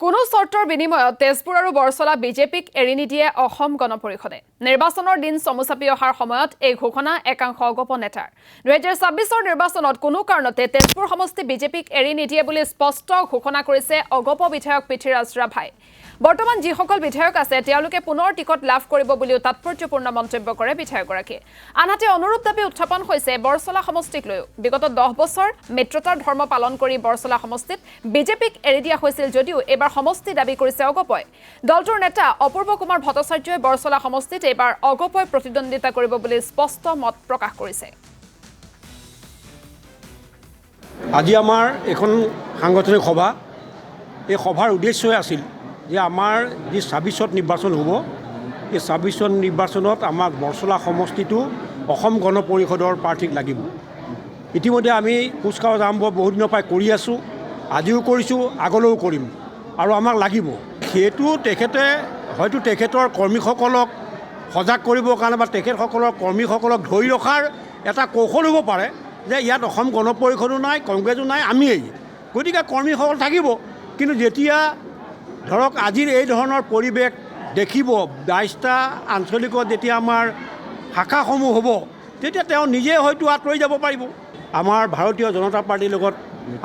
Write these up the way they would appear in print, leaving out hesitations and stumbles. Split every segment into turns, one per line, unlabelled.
কোনো চৰ্তৰ বিনিময়ত তেজপুৰ আৰু বৰছলা বিজেপিক এৰি নিদিয়ে অসম গণ পৰিষদে। নিৰ্বাচনৰ দিন চমুচাপি অহাৰ সময়ত এই ঘোষণা একাংশ অগপ নেতাৰ। 2026ৰ নিৰ্বাচনত কোনো কাৰণতে তেজপুৰ সমষ্টি বিজেপিক এৰি নিদিয়ে বুলি স্পষ্ট ঘোষণা কৰিছে অগপ বিধায়ক পৃথ্বীৰাজ ৰাভাই। বৰ্তমান যিসকল বিধায়ক আছে তেওঁলোকে পুনৰ টিকট লাভ কৰিব বুলিও তাৎপৰ্যপূৰ্ণ মন্তব্য কৰে বিধায়কগৰাকীয়ে। আনহাতে অনুৰূপ দাবী উত্থাপন হৈছে বৰছলা সমষ্টিক লৈও। বিগত 10 বছৰ মিত্ৰতাৰ ধৰ্ম পালন কৰি বৰছলা সমষ্টিত বিজেপিক এৰি দিয়া হৈছিল যদিও এবাৰ সমষ্টি দাবী কৰিছে অগপই। দলটোৰ নেতা অপূৰ্ব কুমাৰ ভট্টাচাৰ্যই বৰছলা সমষ্টিত এবাৰ অগপই প্ৰতিদ্বন্দ্বিতা কৰিব বুলি স্পষ্ট মত প্ৰকাশ কৰিছে।
আজি আমাৰ এখন সাংগঠনিক সভা, এই সভাৰ উদ্দেশ্যই আছিল যে আমাৰ যি 26ত নিৰ্বাচন হ'ব, এই 26ত নিৰ্বাচনত আমাক বৰছলা সমষ্টিটো অসম গণ পৰিষদৰ প্ৰাৰ্থীক লাগিব। ইতিমধ্যে আমি কুচকাৱাজ আৰম্ভ বহুত দিনৰ পৰাই কৰি আছোঁ, আজিও কৰিছোঁ, আগলৈও কৰিম আৰু আমাক লাগিব। সেইটো তেখেতে হয়তো তেখেতৰ কৰ্মীসকলক সজাগ কৰিবৰ কাৰণে বা তেখেতসকলৰ কৰ্মীসকলক ধৰি ৰখাৰ এটা কৌশল হ'ব পাৰে যে ইয়াত অসম গণ পৰিষদো নাই, কংগ্ৰেছো নাই, আমিয়েই, গতিকে কৰ্মীসকল থাকিব। কিন্তু যেতিয়া ধৰক আজিৰ এই ধৰণৰ পৰিৱেশ দেখিব, 22টা আঞ্চলিকত যেতিয়া আমাৰ শাখাসমূহ হ'ব, তেতিয়া তেওঁ নিজে হয়তো আঁতৰি যাব পাৰিব। আমাৰ ভাৰতীয় জনতা পাৰ্টীৰ লগত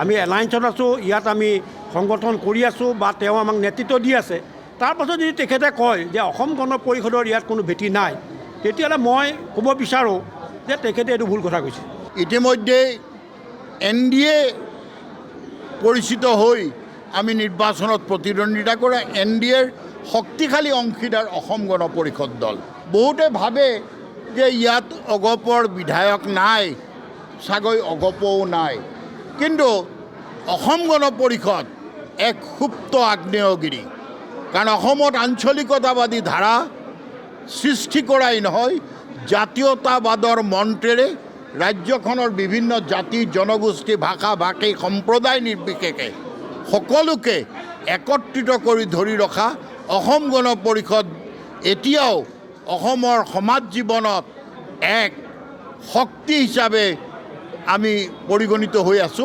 আমি এলায়েন্সত আছোঁ, ইয়াত আমি সংগঠন কৰি আছোঁ বা তেওঁ আমাক নেতৃত্ব দি আছে। তাৰপাছত যদি তেখেতে কয় যে অসম গণ পৰিষদৰ ইয়াত কোনো ভেটি নাই, তেতিয়াহ'লে মই ক'ব বিচাৰোঁ যে তেখেতে এইটো ভুল কথা কৈছে।
ইতিমধ্যে NDA পৰিচিত হৈ আমি নিৰ্বাচনত প্ৰতিদ্বন্দ্বিতা কৰা NDAৰ শক্তিশালী অংশীদাৰ অসম গণ পৰিষদ দল। বহুতে ভাবে যে ইয়াত অগপৰ বিধায়ক নাই, চাগৈ অগপও নাই, কিন্তু অসম গণ পৰিষদ এক সুপ্ত আগ্নেয়গিৰি। কাৰণ অসমত আঞ্চলিকতাবাদী ধাৰা সৃষ্টি কৰাই নহয়, জাতীয়তাবাদৰ মন্ত্ৰেৰে ৰাজ্যখনৰ বিভিন্ন জাতি জনগোষ্ঠী ভাষা ভাষী সম্প্ৰদায় নিৰ্বিশেষে সকলোকে একত্ৰিত কৰি ধৰি ৰখা অসম গণ পৰিষদ এতিয়াও অসমৰ সমাজ জীৱনত এক শক্তি হিচাপে আমি পৰিগণিত হৈ আছোঁ।